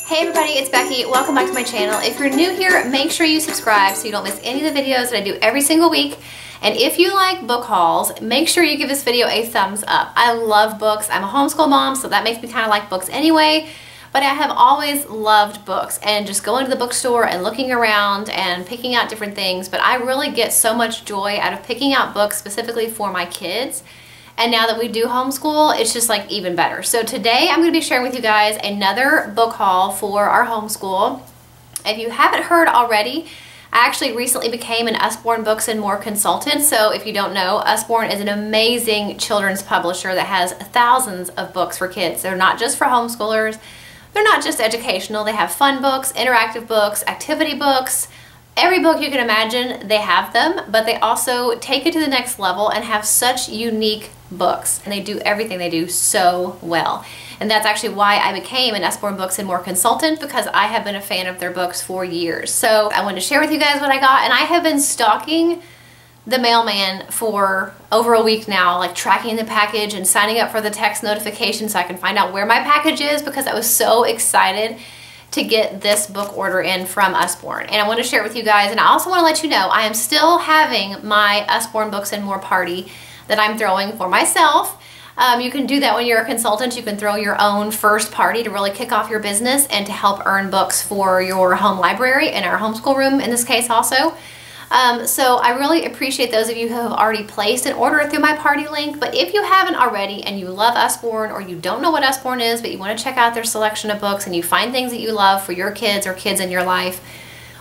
Hey everybody, it's Becky. Welcome back to my channel. If you're new here, make sure you subscribe so you don't miss any of the videos that I do every single week. And if you like book hauls, make sure you give this video a thumbs up. I love books. I'm a homeschool mom, so that makes me kind of like books anyway. But I have always loved books and just going to the bookstore and looking around and picking out different things. But I really get so much joy out of picking out books specifically for my kids. And now that we do homeschool, it's just like even better. So today I'm going to be sharing with you guys another book haul for our homeschool. If you haven't heard already, I actually recently became an Usborne Books and More consultant. So if you don't know, Usborne is an amazing children's publisher that has thousands of books for kids. They're not just for homeschoolers. They're not just educational. They have fun books, interactive books, activity books. Every book you can imagine, they have them, but they also take it to the next level and have such unique books. And they do everything they do so well. And that's actually why I became an Usborne Books and More consultant, because I have been a fan of their books for years. So I wanted to share with you guys what I got, and I have been stalking the mailman for over a week now, like tracking the package and signing up for the text notification so I can find out where my package is, because I was so excited to get this book order in from Usborne. And I want to share it with you guys, and I also want to let you know I am still having my Usborne Books and More party that I'm throwing for myself. You can do that when you're a consultant. You can throw your own first party to really kick off your business and to help earn books for your home library and our homeschool room in this case also. So I really appreciate those of you who have already placed an order through my party link, but if you haven't already and you love Usborne, or you don't know what Usborne is but you want to check out their selection of books and you find things that you love for your kids or kids in your life,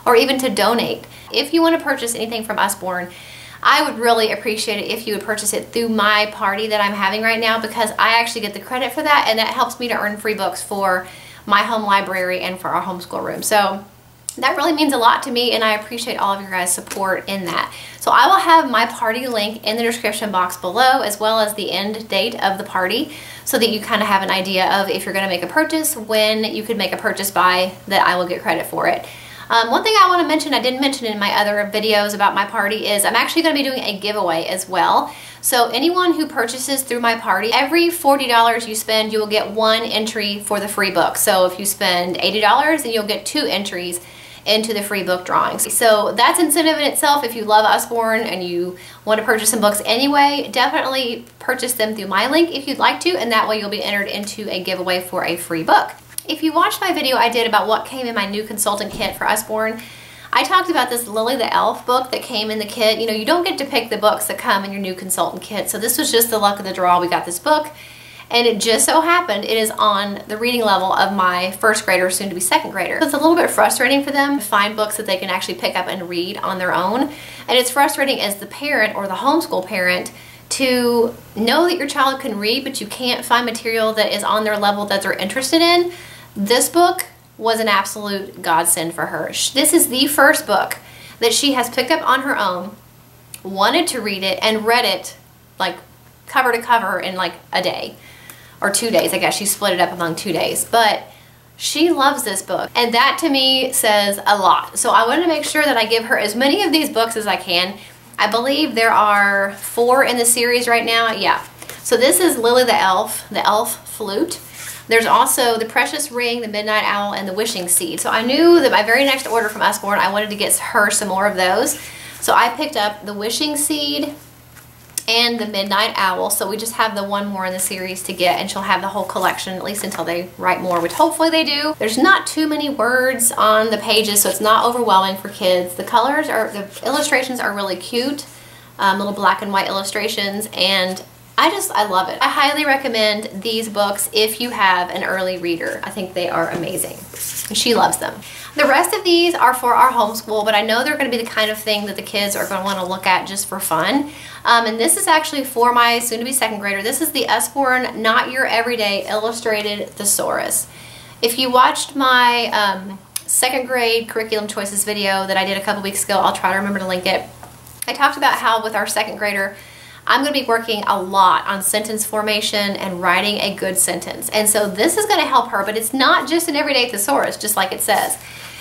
or even to donate, if you want to purchase anything from Usborne, I would really appreciate it if you would purchase it through my party that I'm having right now, because I actually get the credit for that, and that helps me to earn free books for my home library and for our homeschool room. So that really means a lot to me, and I appreciate all of your guys' support in that. So I will have my party link in the description box below, as well as the end date of the party, so that you kind of have an idea of if you're going to make a purchase, when you could make a purchase by, that I will get credit for it. One thing I want to mention, I didn't mention in my other videos about my party, is I'm actually going to be doing a giveaway as well. So anyone who purchases through my party, every $40 you spend, you will get one entry for the free book. So if you spend $80, then you'll get 2 entries into the free book drawings. So that's incentive in itself. If you love Usborne and you want to purchase some books anyway, definitely purchase them through my link if you'd like to, and that way you'll be entered into a giveaway for a free book. If you watched my video I did about what came in my new consultant kit for Usborne, I talked about this Lily the Elf book that came in the kit. You know, you don't get to pick the books that come in your new consultant kit, so this was just the luck of the draw. We got this book, and it just so happened it is on the reading level of my first grader, soon to be second grader. So it's a little bit frustrating for them to find books that they can actually pick up and read on their own. And it's frustrating as the parent or the homeschool parent to know that your child can read, but you can't find material that is on their level that they're interested in. This book was an absolute godsend for her. This is the first book that she has picked up on her own, wanted to read it, and read it like cover to cover in like a day. Or 2 days, I guess. She split it up among 2 days. But she loves this book, and that to me says a lot. So I wanted to make sure that I give her as many of these books as I can. I believe there are 4 in the series right now. Yeah. So this is Lily the Elf Flute. There's also The Precious Ring, The Midnight Owl, and The Wishing Seed. So I knew that my very next order from Usborne, I wanted to get her some more of those. So I picked up The Wishing Seed and The Midnight Owl. So we just have the one more in the series to get, and she'll have the whole collection, at least until they write more, which hopefully they do. There's not too many words on the pages, so it's not overwhelming for kids. The illustrations are really cute, little black and white illustrations, and I love it. I highly recommend these books if you have an early reader. I think they are amazing. She loves them. The rest of these are for our homeschool, but I know they're going to be the kind of thing that the kids are going to want to look at just for fun. And this is actually for my soon-to-be second grader. This is the Usborne Not Your Everyday Illustrated Thesaurus. If you watched my second grade curriculum choices video that I did a couple weeks ago, I'll try to remember to link it. I talked about how with our second grader, I'm going to be working a lot on sentence formation and writing a good sentence. And so this is going to help her, but it's not just an everyday thesaurus, just like it says.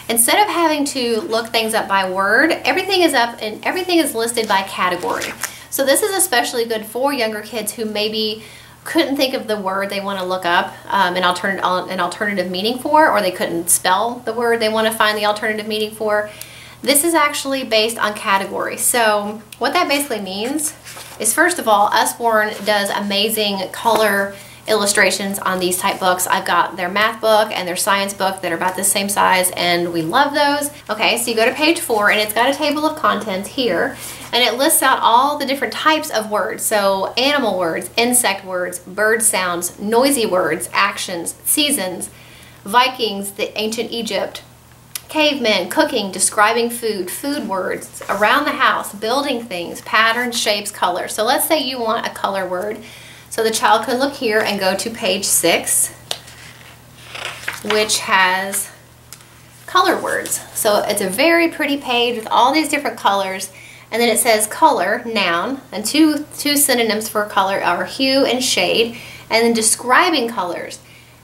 Instead of having to look things up by word, everything is up and everything is listed by category. So this is especially good for younger kids who maybe couldn't think of the word they want to look up an alternative meaning for, or they couldn't spell the word they want to find the alternative meaning for. This is actually based on category. So what that basically means is, first of all, Usborne does amazing color illustrations on these type books. I've got their math book and their science book that are about the same size, and we love those. Okay, so you go to page 4 and it's got a table of contents here, and it lists out all the different types of words. So animal words, insect words, bird sounds, noisy words, actions, seasons, Vikings, the ancient Egypt, cavemen, cooking, describing food, food words, around the house, building things, patterns, shapes, colors. So let's say you want a color word. So the child could look here and go to page 6, which has color words. So it's a very pretty page with all these different colors. And then it says color, noun, and two synonyms for color are hue and shade, and then describing colors.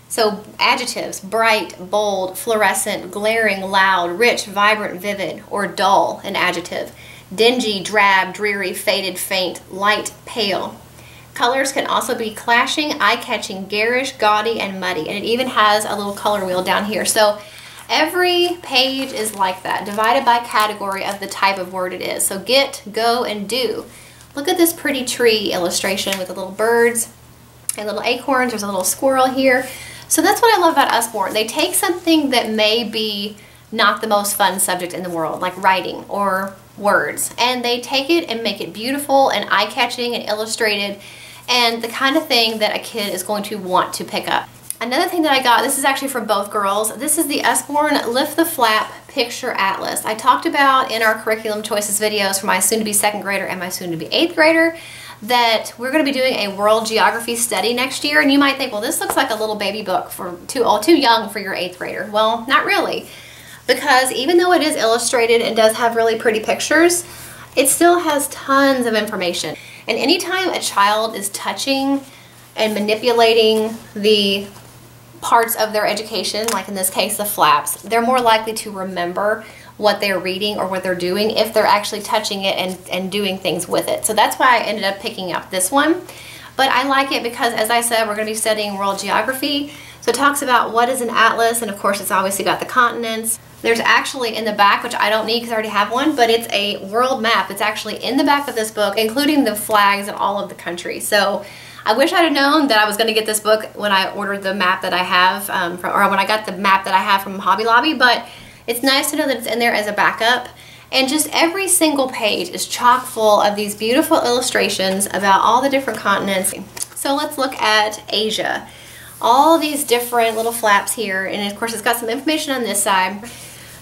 So adjectives, bright, bold, fluorescent, glaring, loud, rich, vibrant, vivid, or dull, an adjective. Dingy, drab, dreary, faded, faint, light, pale. Colors can also be clashing, eye-catching, garish, gaudy, and muddy. And it even has a little color wheel down here. So every page is like that, divided by category of the type of word it is. So get, go, and do. Look at this pretty tree illustration with the little birds and little acorns. There's a little squirrel here. So that's what I love about Usborne. They take something that may be not the most fun subject in the world, like writing or words, and they take it and make it beautiful and eye-catching and illustrated, and the kind of thing that a kid is going to want to pick up. Another thing that I got, this is actually for both girls, this is the Usborne Lift the Flap Picture Atlas. I talked about in our curriculum choices videos for my soon-to-be 2nd grader and my soon-to-be 8th grader that we're going to be doing a world geography study next year, and you might think, well, this looks like a little baby book for too young for your 8th grader. Well, not really, because even though it is illustrated and does have really pretty pictures, it still has tons of information. And anytime a child is touching and manipulating the parts of their education, like in this case the flaps, they're more likely to remember what they're reading or what they're doing if they're actually touching it and doing things with it. So that's why I ended up picking up this one. But I like it because, as I said, we're going to be studying world geography. So it talks about what is an atlas, and of course it's obviously got the continents. There's actually in the back, which I don't need because I already have one, but it's a world map. It's actually in the back of this book, including the flags of all of the countries. So I wish I'd have known that I was going to get this book when I ordered the map that I have, or when I got the map that I have from Hobby Lobby, but it's nice to know that it's in there as a backup. And just every single page is chock full of these beautiful illustrations about all the different continents. So let's look at Asia. All these different little flaps here, and of course it's got some information on this side.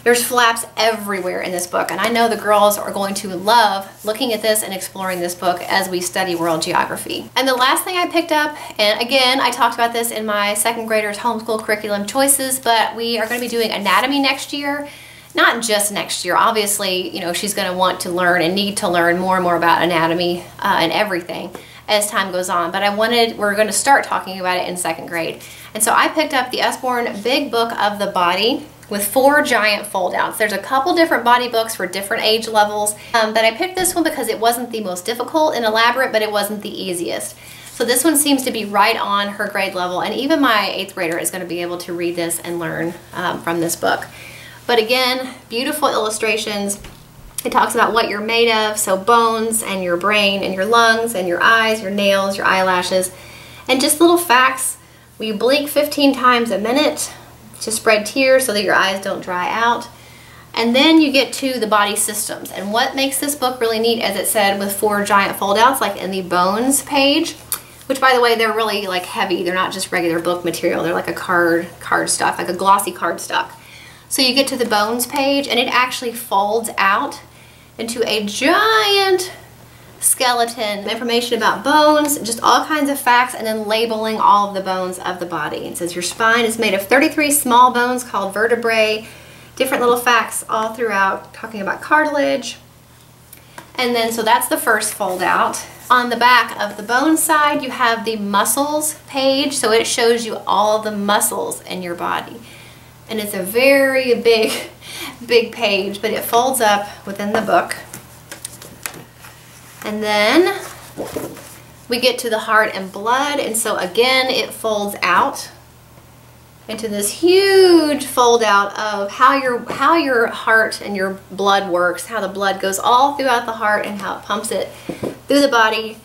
There's flaps everywhere in this book, and I know the girls are going to love looking at this and exploring this book as we study world geography. And the last thing I picked up, and again, I talked about this in my 2nd graders homeschool curriculum choices, but we are going to be doing anatomy next year. Not just next year, obviously, you know, she's going to want to learn and need to learn more and more about anatomy and everything as time goes on, but we're going to start talking about it in 2nd grade. And so I picked up the Usborne Big Book of the Body with 4 giant fold-outs. There's a couple different body books for different age levels, but I picked this one because it wasn't the most difficult and elaborate, but it wasn't the easiest. So this one seems to be right on her grade level, and even my 8th grader is going to be able to read this and learn from this book. But again, beautiful illustrations. It talks about what you're made of, so bones and your brain and your lungs and your eyes, your nails, your eyelashes, and just little facts. You blink 15 times a minute to spread tears so that your eyes don't dry out. And then you get to the body systems. And what makes this book really neat, as it said, with 4 giant fold-outs, like in the bones page, which by the way, they're really like heavy. They're not just regular book material. They're like a cardstock, like a glossy cardstock. So you get to the bones page and it actually folds out into a giant skeleton, information about bones, just all kinds of facts, and then labeling all of the bones of the body. It says your spine is made of 33 small bones called vertebrae, different little facts all throughout, talking about cartilage. And then, so that's the first fold out. On the back of the bone side, you have the muscles page, so it shows you all the muscles in your body. And it's a very big page, but it folds up within the book. And then we get to the heart and blood, and so again it folds out into this huge fold out of how your heart and your blood works, how the blood goes all throughout the heart and how it pumps it through the body.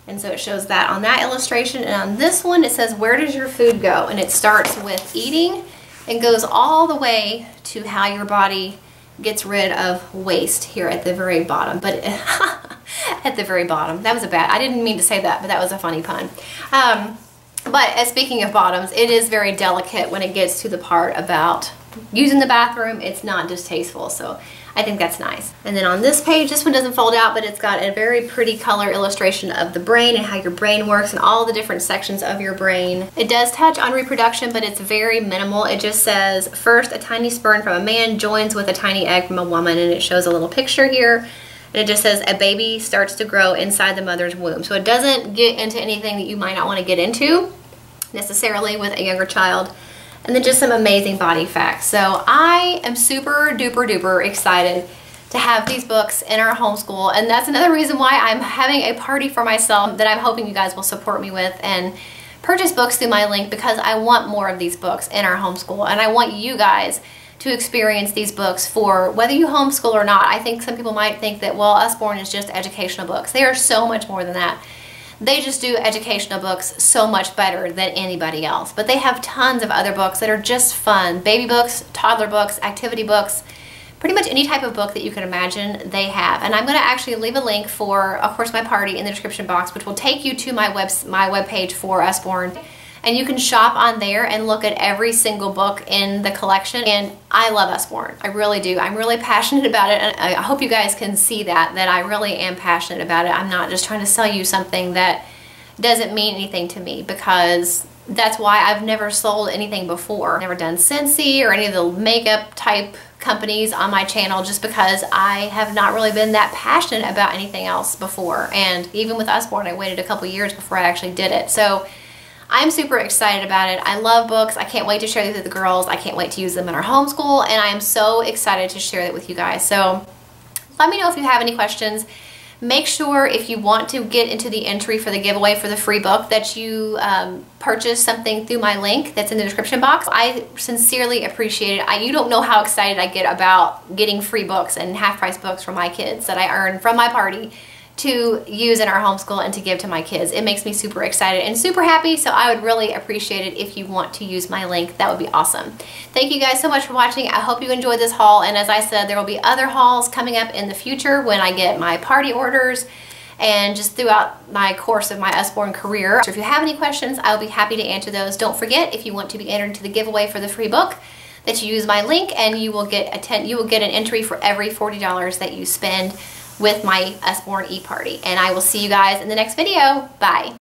And so it shows that on that illustration. And on this one it says, where does your food go? And it starts with eating and goes all the way to how your body gets rid of waste here at the very bottom. But at the very bottom, that was I didn't mean to say that, but that was a funny pun. But as speaking of bottoms, it is very delicate when it gets to the part about using the bathroom. It's not distasteful, so I think that's nice. And then on this page, this one doesn't fold out, but it's got a very pretty color illustration of the brain and how your brain works and all the different sections of your brain. It does touch on reproduction, but it's very minimal. It just says, first, a tiny sperm from a man joins with a tiny egg from a woman, and it shows a little picture here. And it just says a baby starts to grow inside the mother's womb. So it doesn't get into anything that you might not want to get into necessarily with a younger child. And then just some amazing body facts. So I am super duper duper excited to have these books in our homeschool. And that's another reason why I'm having a party for myself that I'm hoping you guys will support me with and purchase books through my link, because I want more of these books in our homeschool. And I want you guys to experience these books for whether you homeschool or not. I think some people might think that, well, Usborne is just educational books. They are so much more than that. They just do educational books so much better than anybody else. But they have tons of other books that are just fun. Baby books, toddler books, activity books, pretty much any type of book that you can imagine they have. And I'm going to actually leave a link for, of course, my party in the description box, which will take you to my webpage for Usborne. And you can shop on there and look at every single book in the collection. And I love Usborne. I really do. I'm really passionate about it. And I hope you guys can see that I really am passionate about it. I'm not just trying to sell you something that doesn't mean anything to me, because that's why I've never sold anything before. Never done Scentsy or any of the makeup type companies on my channel, just because I have not really been that passionate about anything else before. And even with Usborne, I waited a couple years before I actually did it. So I'm super excited about it. I love books. I can't wait to share these with the girls. I can't wait to use them in our homeschool, and I am so excited to share it with you guys. So let me know if you have any questions. Make sure, if you want to get into the entry for the giveaway for the free book, that you purchase something through my link that's in the description box. I sincerely appreciate it. You don't know how excited I get about getting free books and half-price books for my kids that I earn from my party to use in our homeschool and to give to my kids. It makes me super excited and super happy, so I would really appreciate it if you want to use my link. That would be awesome. Thank you guys so much for watching. I hope you enjoyed this haul, and as I said, there will be other hauls coming up in the future when I get my party orders and just throughout my course of my Usborne career. So if you have any questions, I'll be happy to answer those. Don't forget, if you want to be entered into the giveaway for the free book, that you use my link, and you will get an entry for every $40 that you spend with my Usborne e-party. And I will see you guys in the next video. Bye.